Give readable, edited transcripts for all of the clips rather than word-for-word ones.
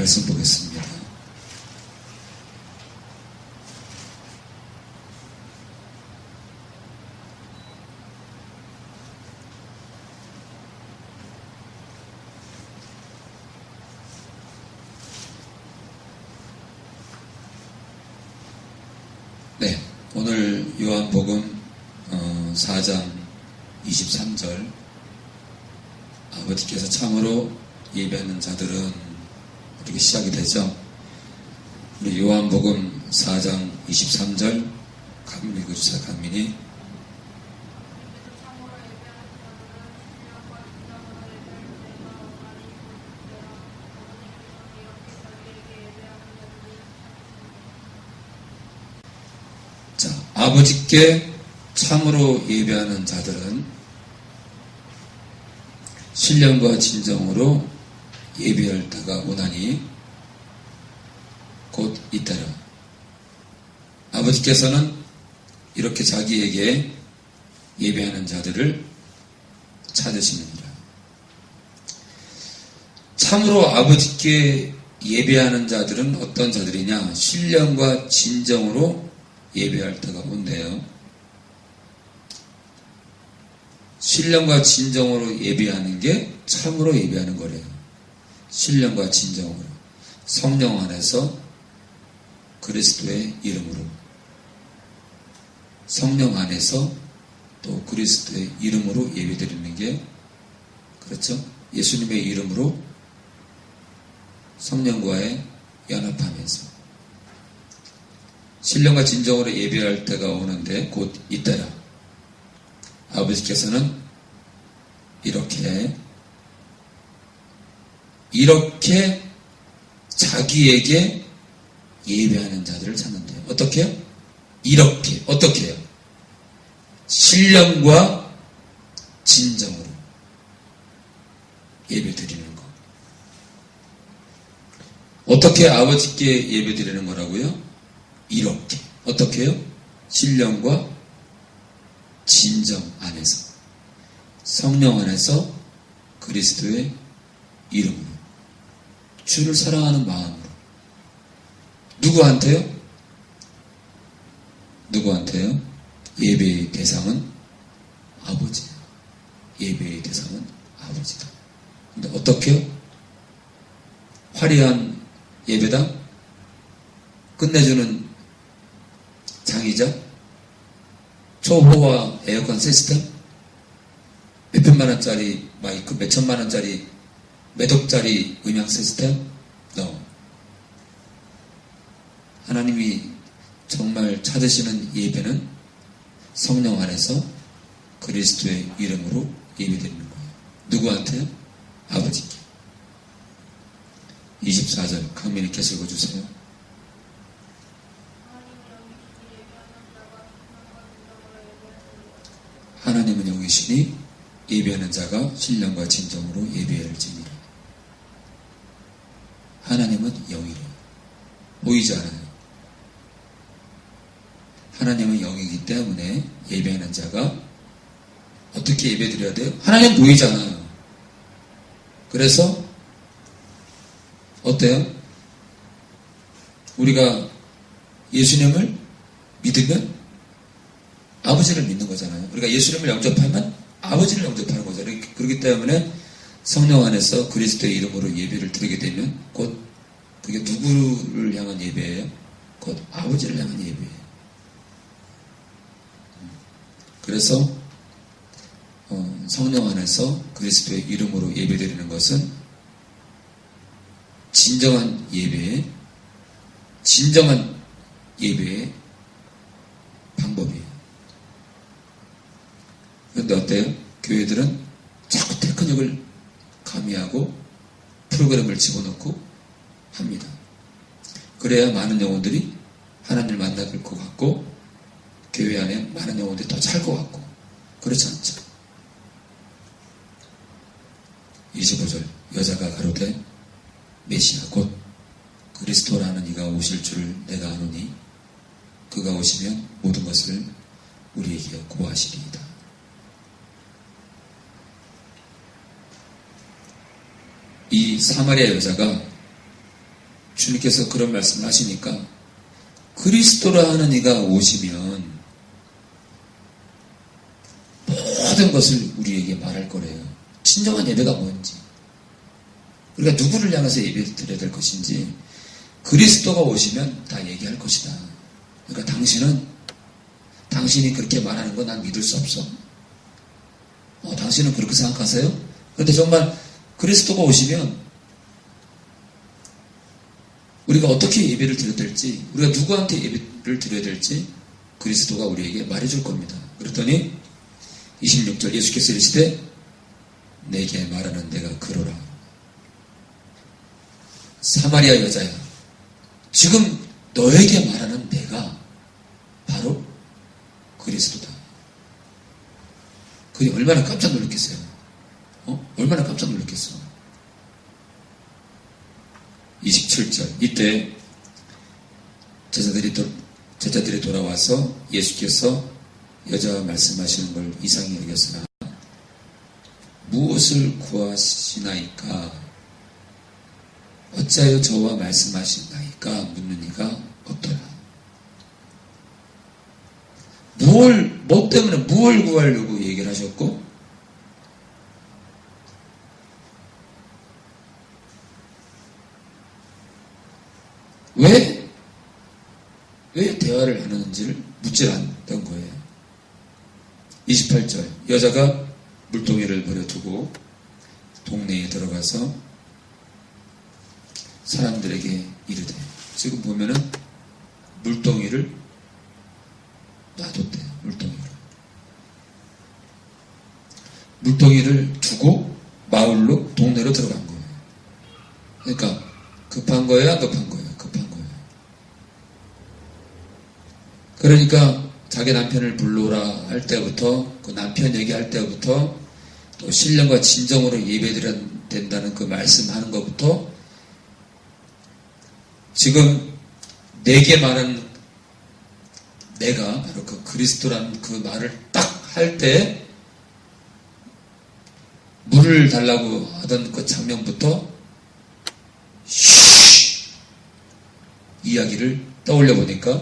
말씀 보겠습니다. 네, 오늘 요한복음 4장 23절 아버지께서 참으로 예배하는 자들은 이렇게 시작이 되죠. 우리 요한복음 4장 23절 강민 읽어주세요. 강민이. 자, 아버지께 참으로 예배하는 자들은 신령과 진정으로 예배할 때가 오나니 곧 잇따라. 아버지께서는 이렇게 자기에게 예배하는 자들을 찾으시느니라. 참으로 아버지께 예배하는 자들은 어떤 자들이냐? 신령과 진정으로 예배할 때가 온대요. 신령과 진정으로 예배하는 게 참으로 예배하는 거래요. 신령과 진정으로. 성령 안에서 그리스도의 이름으로. 성령 안에서 또 그리스도의 이름으로 예배드리는 게, 그렇죠? 예수님의 이름으로 성령과의 연합하면서. 신령과 진정으로 예배할 때가 오는데 곧 잇따라. 아버지께서는 이렇게 자기에게 예배하는 자들을 찾는데요. 어떻게 해요? 이렇게. 어떻게 해요? 신령과 진정으로 예배 드리는 거. 어떻게 아버지께 예배 드리는 거라고요? 이렇게. 어떻게 해요? 신령과 진정 안에서, 성령 안에서 그리스도의 이름으로, 주를 사랑하는 마음으로. 누구한테요? 누구한테요? 예배의 대상은 아버지예요. 예배의 대상은 아버지다. 근데 어떻게요? 화려한 예배당? 끝내주는 장의자? 초호화 에어컨 시스템? 몇백만 원짜리 마이크, 몇천만 원짜리, 몇 억짜리 음향 시스템? No. 하나님이 정말 찾으시는 예배는 성령 안에서 그리스도의 이름으로 예배드리는 거예요. 누구한테요? 아버지께. 24절 강민이 계속 읽어주세요. 하나님은 영이시니 예배하는 자가 신령과 진정으로 예배할지니라. 하나님은 영이래요. 보이지 않아요. 하나님은 영이기 때문에 예배하는 자가 어떻게 예배드려야 돼요? 하나님 보이잖아요. 그래서 어때요? 우리가 예수님을 믿으면 아버지를 믿는 거잖아요. 우리가 예수님을 영접하면 아버지를 영접하는 거잖아요. 그렇기 때문에 성령 안에서 그리스도의 이름으로 예배를 드리게 되면 곧 그게 누구를 향한 예배예요? 곧 아버지를 향한 예배예요. 그래서 성령 안에서 그리스도의 이름으로 예배드리는 것은 진정한 예배의 방법이에요. 그런데 어때요? 교회들은 자꾸 테크닉을 가미하고 프로그램을 집어넣고 합니다. 그래야 많은 영혼들이 하나님을 만날 것 같고 교회 안에 많은 영혼들이 더 찰 것 같고. 그렇지 않죠. 25절 여자가 가로되 메시아 곧 그리스도라는 이가 오실 줄 내가 아노니 그가 오시면 모든 것을 우리에게 고하시리이다. 이 사마리아 여자가 주님께서 그런 말씀을 하시니까 그리스도라 하는 이가 오시면 모든 것을 우리에게 말할 거래요. 진정한 예배가 뭔지, 우리가 누구를 향해서 예배를 드려야 될 것인지 그리스도가 오시면 다 얘기할 것이다. 그러니까 당신이 그렇게 말하는 거 난 믿을 수 없어. 당신은 그렇게 생각하세요? 그런데 정말 그리스도가 오시면 우리가 어떻게 예배를 드려야 될지, 우리가 누구한테 예배를 드려야 될지 그리스도가 우리에게 말해줄 겁니다. 그랬더니 26절 예수께서 이르시되 내게 말하는 내가 그러라. 사마리아 여자야, 지금 너에게 말하는 내가 바로 그리스도다. 그게 얼마나 깜짝 놀랐겠어요? 얼마나 깜짝 놀랐겠어. 27절 이때 제자들이 돌아와서 예수께서 여자와 말씀하시는 걸 이상히 여겼으나 무엇을 구하시나이까? 어찌하여 저와 말씀하시나이까? 묻는 이가 없더라. 뭐 때문에 무엇을 구하려고 얘기를 하셨고, 왜 대화를 하는지를 묻질 않던 거예요. 28절 여자가 물동이를 버려두고 동네에 들어가서 사람들에게 이르되, 지금 보면은 물동이를 놔뒀대요. 물동이를 두고 마을로, 동네로 들어간 거예요. 그러니까 급한 거예요, 안 급한 거예요? 급한 거예요. 그러니까 자기 남편을 불러오라 할 때부터, 그 남편 얘기할 때부터, 또 신령과 진정으로 예배드려야 된다는 그 말씀하는 것부터, 지금 내게 말한 내가 바로 그 그리스도라는 그 말을 딱 할 때 물을 달라고 하던 그 장면부터 이야기를 떠올려 보니까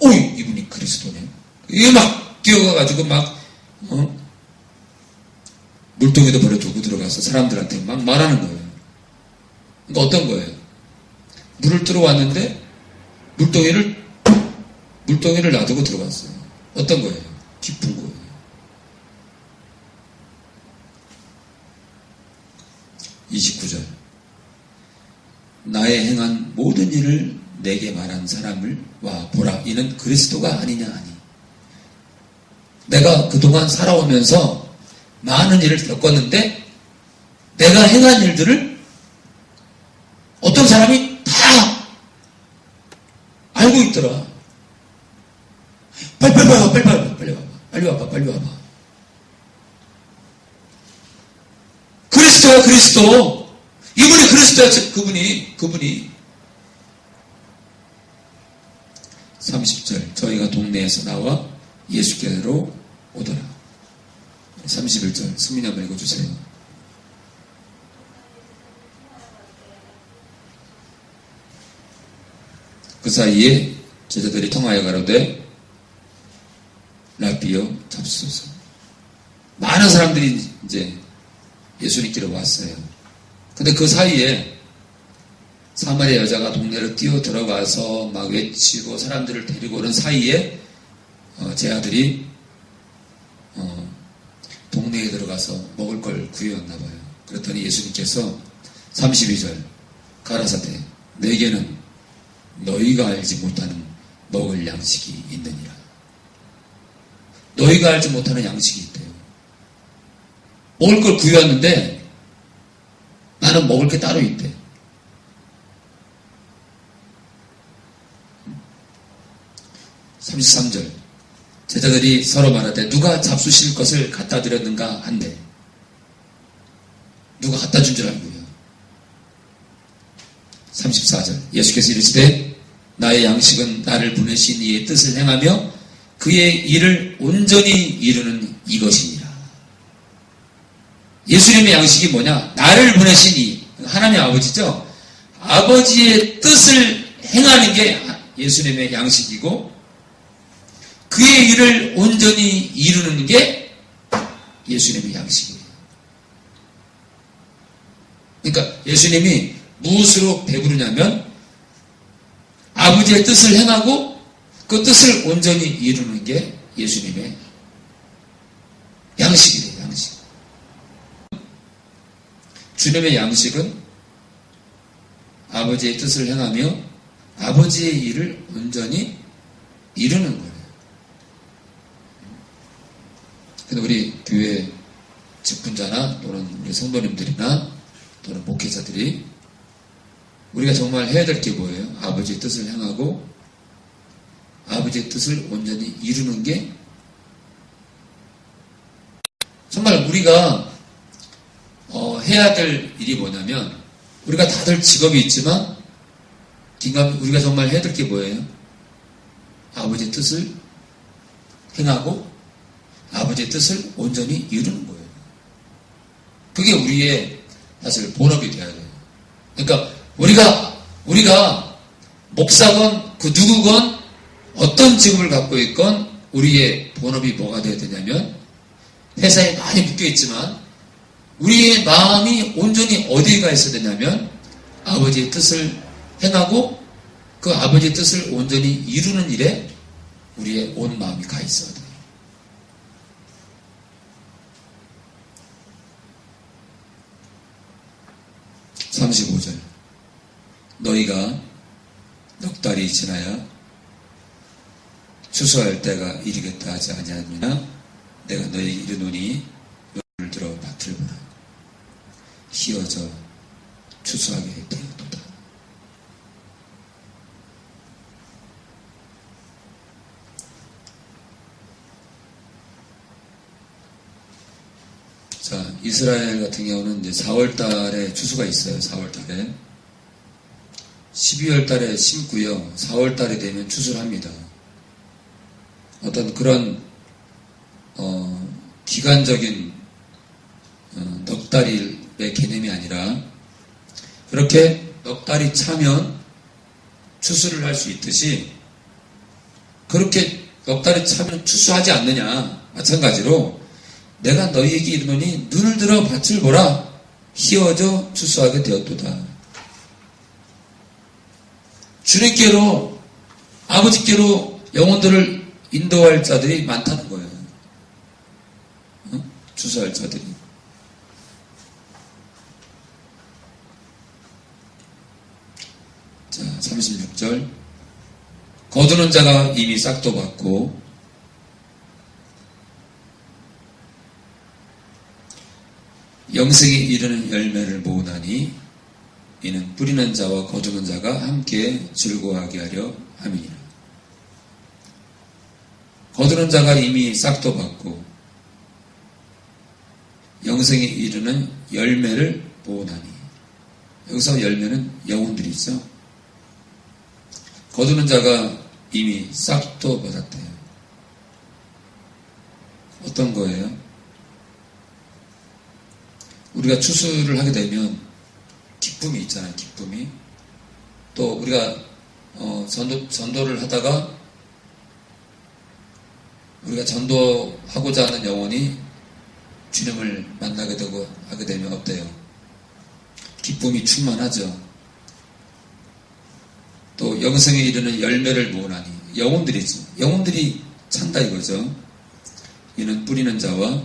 이분이 그리스도네. 이게 막 뛰어가가지고 물동이도 버려두고 들어가서 사람들한테 막 말하는 거예요. 그러니까 어떤 거예요? 물을 들어왔는데 물동이를 놔두고 들어갔어요. 어떤 거예요? 기쁜 거예요. 29절 나의 행한 모든 일을 내게 말한 사람을 와 보라. 이는 그리스도가 아니냐 하니, 내가 그동안 살아오면서 많은 일을 겪었는데 내가 행한 일들을 어떤 사람이 다 알고 있더라. 빨리 와봐. 그리스도야, 그리스도. 이분이 그리스도야, 그분이. 30절 저희가 동네에서 나와 예수께로 오더라. 31절 승민이 한번 읽어주세요. 그 사이에 제자들이 통하여 가로되 라비여 잡수소서. 많은 사람들이 이제 예수님께로 왔어요. 근데 그 사이에 사마리아 여자가 동네로 뛰어 들어가서 막 외치고 사람들을 데리고 오는 사이에 제 아들이 동네에 들어가서 먹을 걸 구해왔나 봐요. 그랬더니 예수님께서 32절 가라사대 내게는 너희가 알지 못하는 먹을 양식이 있느니라. 너희가 알지 못하는 양식이 있대요. 먹을 걸 구해왔는데 나는 먹을 게 따로 있대. 33절 제자들이 서로 말하되 누가 잡수실 것을 갖다 드렸는가 한대. 누가 갖다 준 줄 알고요. 34절 예수께서 이르시되 나의 양식은 나를 보내신 이의 뜻을 행하며 그의 일을 온전히 이루는 이것이니라. 예수님의 양식이 뭐냐? 나를 보내신 이 하나님 아버지죠. 아버지의 뜻을 행하는 게 예수님의 양식이고 그의 일을 온전히 이루는 게 예수님의 양식이에요. 그러니까 예수님이 무엇으로 배부르냐면 아버지의 뜻을 행하고 그 뜻을 온전히 이루는 게 예수님의 양식이래요. 양식. 주님의 양식은 아버지의 뜻을 행하며 아버지의 일을 온전히 이루는 거예요. 근데 우리 교회 직분자나 또는 우리 성도님들이나 또는 목회자들이 우리가 정말 해야 될 게 뭐예요? 아버지의 뜻을 행하고 아버지의 뜻을 온전히 이루는 게 정말 우리가 해야 될 일이 뭐냐면 우리가 다들 직업이 있지만 우리가 정말 해야 될 게 뭐예요? 아버지의 뜻을 행하고 아버지의 뜻을 온전히 이루는 거예요. 그게 우리의 사실 본업이 돼야 돼요. 그러니까 우리가 목사건 그 누구건 어떤 직업을 갖고 있건 우리의 본업이 뭐가 돼야 되냐면 회사에 많이 묶여있지만 우리의 마음이 온전히 어디에 가 있어야 되냐면 아버지의 뜻을 행하고 그 아버지의 뜻을 온전히 이루는 일에 우리의 온 마음이 가 있어야 돼요. (35절) 너희가 넉 달이 지나야 추수할 때가 이르겠다 하지 아니하느냐 내가 너희에게 이르노니 눈을 들어 밭을 보라 희어져 추수하게 되었도다. 자, 이스라엘 같은 경우는 이제 4월 달에 추수가 있어요. 4월 달에. 12월 달에 심고요. 4월 달이 되면 추수를 합니다. 어떤 그런 기간적인 넉 달의 개념이 아니라 그렇게 넉 달이 차면 추수를 할 수 있듯이 그렇게 넉 달이 차면 추수하지 않느냐 마찬가지로 내가 너희에게 이르노니 눈을 들어 밭을 보라 희어져 추수하게 되었도다. 주님께로 아버지께로 영혼들을 인도할 자들이 많다는 거예요. 추수할 자들이. 자, 36절 거두는 자가 이미 싹도 받고 영생에 이르는 열매를 모으나니 이는 뿌리는 자와 거두는 자가 함께 즐거워하게 하려 함이니라. 거두는 자가 이미 싹도 받고 영생에 이르는 열매를 모으나니 여기서 열매는 영혼들이죠. 거두는 자가 이미 싹도 받았대요. 어떤 거예요? 우리가 추수를 하게 되면 기쁨이 있잖아요. 기쁨이. 또 우리가 전도를 하다가 우리가 전도하고자 하는 영혼이 주님을 만나게 되고 하게 되면 어때요? 기쁨이 충만하죠. 또 영생에 이르는 열매를 모으나니 영혼들이죠. 영혼들이 찬다 이거죠. 이는 뿌리는 자와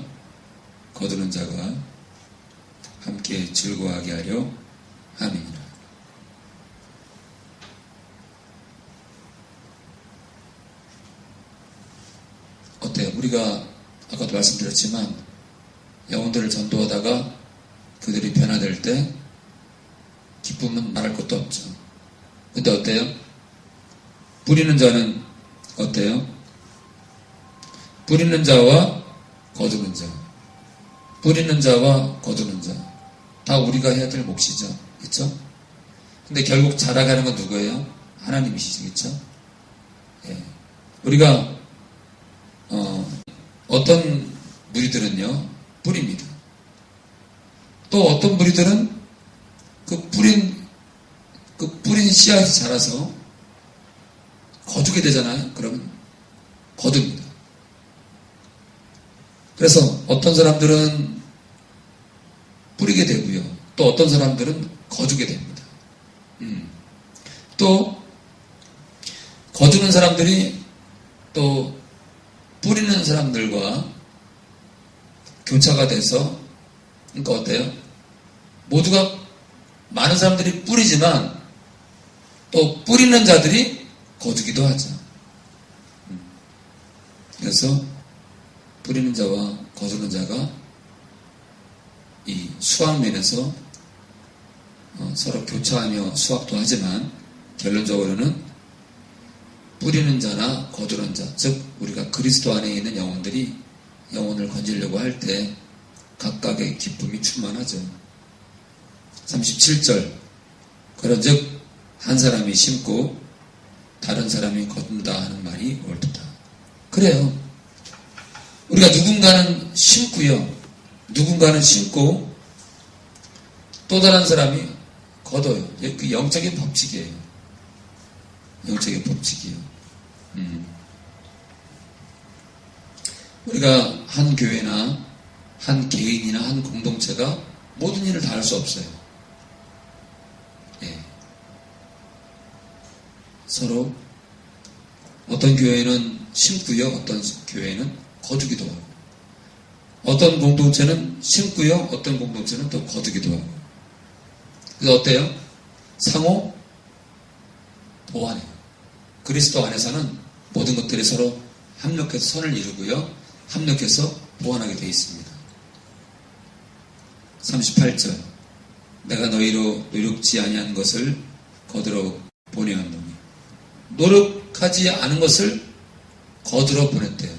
거두는 자가 함께 즐거워하게 하려 함이니라. 어때요? 우리가 아까도 말씀드렸지만 영혼들을 전도하다가 그들이 변화될 때 기쁨은 말할 것도 없죠. 근데 어때요? 뿌리는 자는 어때요? 뿌리는 자와 거두는 자. 뿌리는 자와 거두는 자. 다 우리가 해야 될 몫이죠. 그렇죠? 근데 결국 자라가는 건 누구예요? 하나님이시죠. 그렇죠? 예. 우리가 어떤 무리들은요 뿌립니다. 또 어떤 무리들은 그 뿌린 뿌린 씨앗이 자라서 거두게 되잖아요. 그러면 거둡니다. 그래서 어떤 사람들은 뿌리게 되고요. 또 어떤 사람들은 거두게 됩니다. 또 거두는 사람들이 또 뿌리는 사람들과 교차가 돼서, 그러니까 어때요? 모두가 많은 사람들이 뿌리지만 또 뿌리는 자들이 거두기도 하죠. 그래서 뿌리는 자와 거두는 자가 이 수확면에서 서로 교차하며 수확도 하지만 결론적으로는 뿌리는 자나 거두는 자, 즉 우리가 그리스도 안에 있는 영혼들이 영혼을 건지려고 할 때 각각의 기쁨이 충만하죠. 37절, 그런즉 한 사람이 심고 다른 사람이 거둔다 하는 말이 옳도다. 그래요. 우리가 누군가는 심고요, 누군가는 심고 또 다른 사람이 거둬요. 그 영적인 법칙이에요. 영적인 법칙이에요. 우리가 한 교회나 한 개인이나 한 공동체가 모든 일을 다 할 수 없어요. 예. 서로 어떤 교회는 심고요, 어떤 교회는 거두기도 하고, 어떤 공동체는 심고요, 어떤 공동체는 또 거두기도 하고. 그래서 어때요? 상호 보완해요. 그리스도 안에서는 모든 것들이 서로 합력해서 선을 이루고요, 합력해서 보완하게 되어 있습니다. 38절, 내가 너희로 노력지 아니한 것을 거두러 보내었노니. 노력하지 않은 것을 거두러 보냈대요.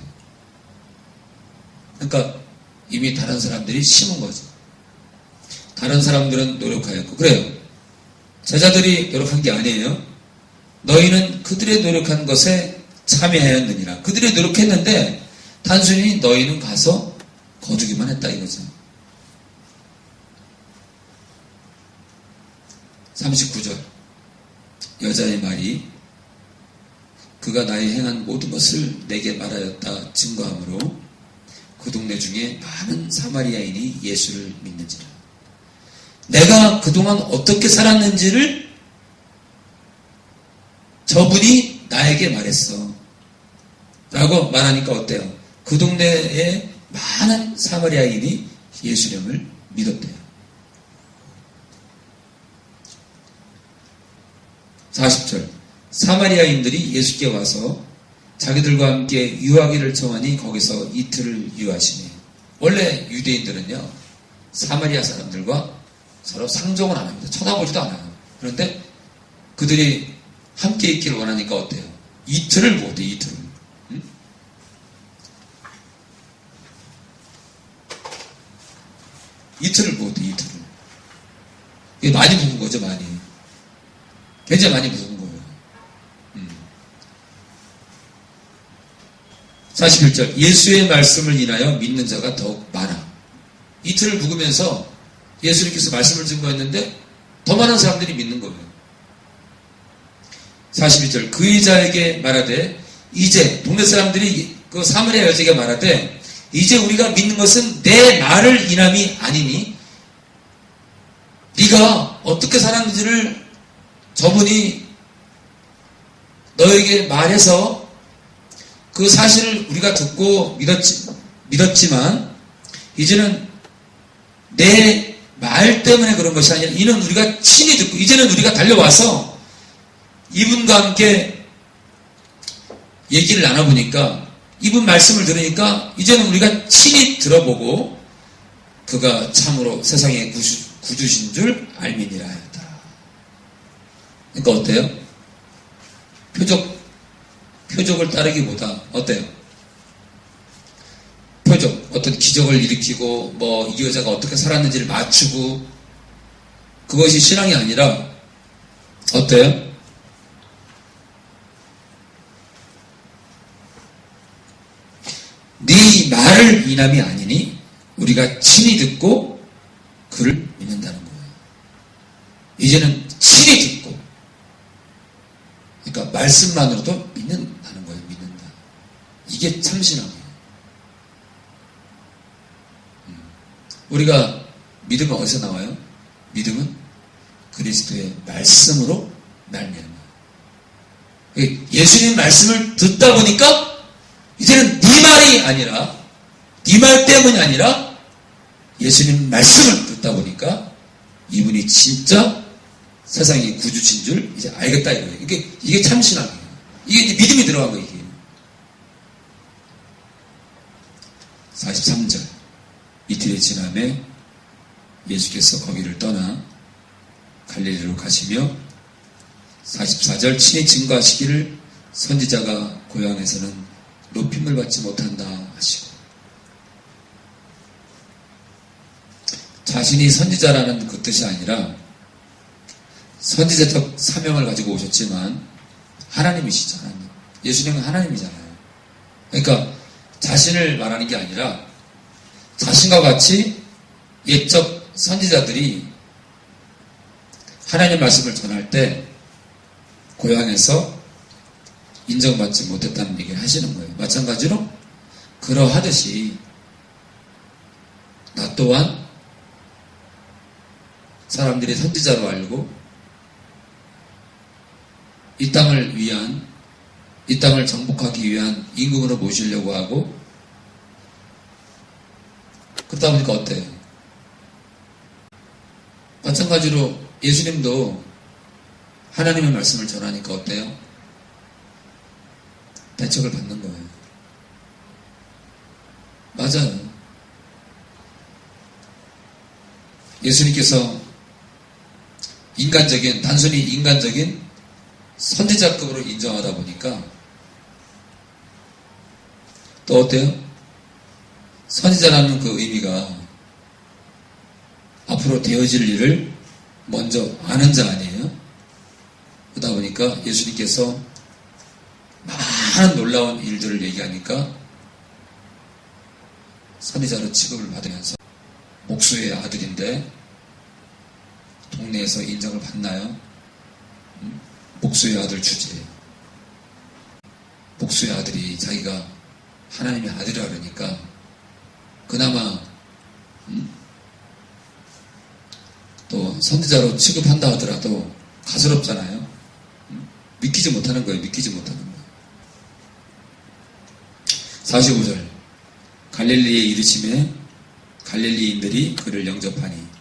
그러니까 이미 다른 사람들이 심은 거죠. 다른 사람들은 노력하였고, 그래요. 제자들이 노력한 게 아니에요. 너희는 그들의 노력한 것에 참여하였느니라. 그들이 노력했는데 단순히 너희는 가서 거두기만 했다 이거죠. 39절, 여자의 말이 그가 나의 행한 모든 것을 내게 말하였다 증거하므로 그 동네 중에 많은 사마리아인이 예수를 믿는지라. 내가 그동안 어떻게 살았는지를 저분이 나에게 말했어 라고 말하니까 어때요? 그 동네에 많은 사마리아인이 예수님을 믿었대요. 40절, 사마리아인들이 예수께 와서 자기들과 함께 유하기를 청하니 거기서 이틀을 유하시네. 원래 유대인들은요, 사마리아 사람들과 서로 상종을 안 합니다. 쳐다보지도 않아요. 그런데 그들이 함께 있기를 원하니까 어때요? 이틀을 묵었대요. 이틀을. 응? 이틀을 묵었대요. 이틀을. 이게 많이 묵은 거죠. 많이. 굉장히 많이 묵은 거예요. 41절, 예수의 말씀을 인하여 믿는 자가 더욱 많아. 이틀을 묵으면서 예수님께서 말씀을 증거했는데 더 많은 사람들이 믿는 거예요. 42절, 그 여자에게 말하되, 이제 동네 사람들이 그 사마리아 여자에게 말하되, 이제 우리가 믿는 것은 내 말을 인함이 아니니 네가 어떻게 살았는지를 저분이 너에게 말해서 그 사실을 우리가 듣고 믿었지만 이제는 내 말 때문에 그런 것이 아니라 이는 우리가 친히 듣고 이제는 우리가 달려와서 이분과 함께 얘기를 나눠보니까 이분 말씀을 들으니까 이제는 우리가 친히 들어보고 그가 참으로 세상의 구주신 줄 알미니라 하였다. 그러니까 어때요? 표적을 따르기보다 어때요? 표적, 어떤 기적을 일으키고 이 여자가 어떻게 살았는지를 맞추고 그것이 신앙이 아니라 어때요? 네 말을 인함이 아니니 우리가 친히 듣고 그를 믿는다는 거예요. 이제는 친히 듣고 그러니까 말씀만으로도 믿는다는 거예요. 믿는다. 이게 참신함이에요. 우리가 믿음은 어디서 나와요? 믿음은 그리스도의 말씀으로 말미암아. 예수님 말씀을 듣다 보니까 이제는 네 말이 아니라 네 말 때문이 아니라 예수님 말씀을 듣다 보니까 이분이 진짜 세상의 구주신 줄 이제 알겠다 이거예요. 이게 참신함이에요. 이게 이제 믿음이 들어간 거예요. 이게. 43절 이틀이 지남에 예수께서 거기를 떠나 갈릴리로 가시며 44절 친히 증거하시기를 선지자가 고향에서는 높임을 받지 못한다 하시고 자신이 선지자라는 그 뜻이 아니라 선지자적 사명을 가지고 오셨지만 하나님이시죠. 하나님. 예수님은 하나님이잖아요. 그러니까 자신을 말하는 게 아니라 자신과 같이 옛적 선지자들이 하나님 말씀을 전할 때 고향에서 인정받지 못했다는 얘기를 하시는 거예요. 마찬가지로 그러하듯이 나 또한 사람들이 선지자로 알고 이 땅을 정복하기 위한 임금으로 모시려고 하고 그러다 보니까 어때요? 마찬가지로 예수님도 하나님의 말씀을 전하니까 어때요? 대척을 받는 거예요. 맞아요. 예수님께서 단순히 인간적인 선지자급으로 인정하다 보니까 또 어때요? 선지자라는 그 의미가 앞으로 되어질 일을 먼저 아는 자 아니에요? 그러다 보니까 예수님께서 많은 놀라운 일들을 얘기하니까 선지자로 취급을 받으면서 목수의 아들인데 동네에서 인정을 받나요? 목수의 아들 주제예요. 목수의 아들이 자기가 하나님의 아들이라 그러니까 그나마 또 선지자로 취급한다 하더라도 가스럽잖아요. 믿기지 못하는 거예요. 45절 갈릴리에 이르심에 갈릴리인들이 그를 영접하니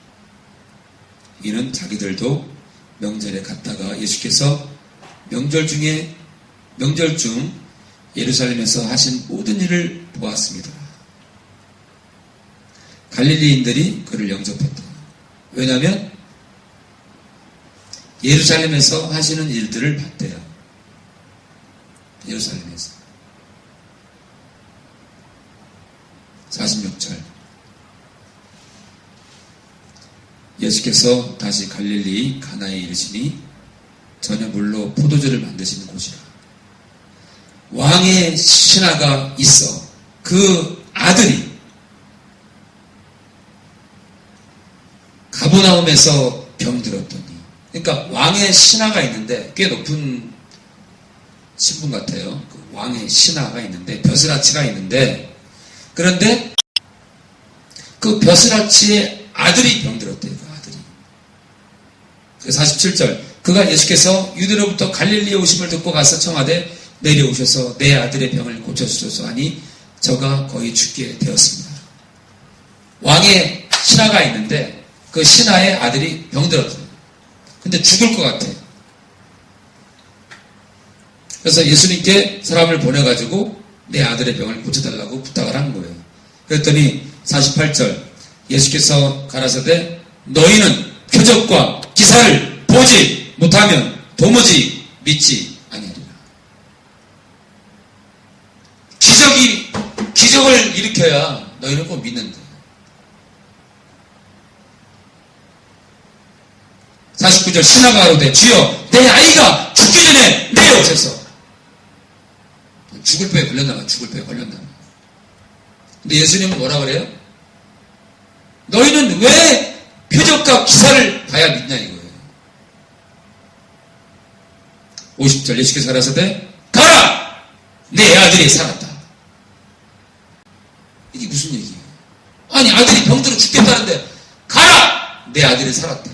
이는 자기들도 명절에 갔다가 예수께서 명절 중 예루살렘에서 하신 모든 일을 보았습니다. 갈릴리인들이 그를 영접했다. 왜냐하면 예루살렘에서 하시는 일들을 봤대요. 예루살렘에서. 46절 예수께서 다시 갈릴리 가나에 이르시니 전에 물로 포도주를 만드시는 곳이라. 왕의 신하가 있어 그 아들이 가버나움에서 병들었더니, 그러니까 왕의 신하가 있는데 꽤 높은 신분 같아요. 그 왕의 신하가 있는데 벼슬아치가 있는데 그런데 그 벼슬아치의 아들이 병들었대요. 그 아들이. 47절 그가 예수께서 유대로부터 갈릴리에 오심을 듣고 가서 청하되 내려오셔서 내 아들의 병을 고쳐주소서 하니 저가 거의 죽게 되었습니다. 왕의 신하가 있는데 그 신하의 아들이 병들었어요. 근데 죽을 것 같아요. 그래서 예수님께 사람을 보내가지고 내 아들의 병을 고쳐달라고 부탁을 한 거예요. 그랬더니 48절 예수께서 가라사대 너희는 표적과 기사를 보지 못하면 도무지 믿지 아니하리라. 기적을 일으켜야 너희는 꼭 믿는다. 49절 신하가 가로되 주여 내 아이가 죽기 전에 내려오셔서. 죽을 뼈에 걸렸나봐. 근데 예수님은 뭐라 그래요? 너희는 왜 표적과 기사를 봐야 믿냐 이거예요. 50절 예수께서 가라사대 가라! 내 아들이 살았다. 이게 무슨 얘기예요? 아니 아들이 병들어 죽겠다는데 가라! 내 아들이 살았다.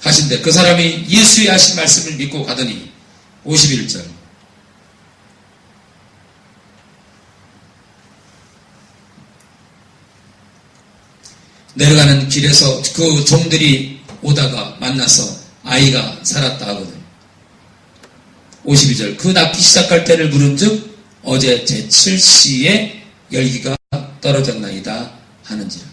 하신데 그 사람이 예수의 하신 말씀을 믿고 가더니 51절 내려가는 길에서 그 종들이 오다가 만나서 아이가 살았다 하거든. 52절 그 낫기 시작할 때를 물은즉 어제 제7시에 열기가 떨어졌나이다 하는지라.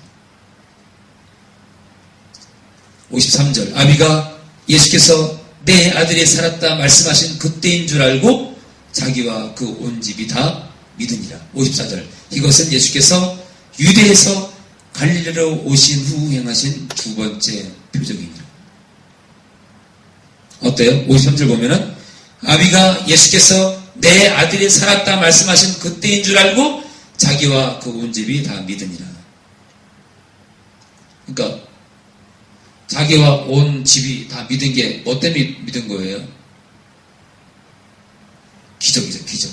53절 아비가 예수께서 내 아들이 살았다 말씀하신 그때인 줄 알고 자기와 그 온 집이 다 믿으니라. 54절 이것은 예수께서 유대에서 갈릴리로 오신 후 행하신 두 번째 표적입니다. 어때요? 53절 보면은 아비가 예수께서 내 아들이 살았다 말씀하신 그때인 줄 알고 자기와 그 온 집이 다 믿으니라. 그러니까 자기와 온 집이 다 믿은 게 뭐 때문에 믿은 거예요? 기적이죠, 기적.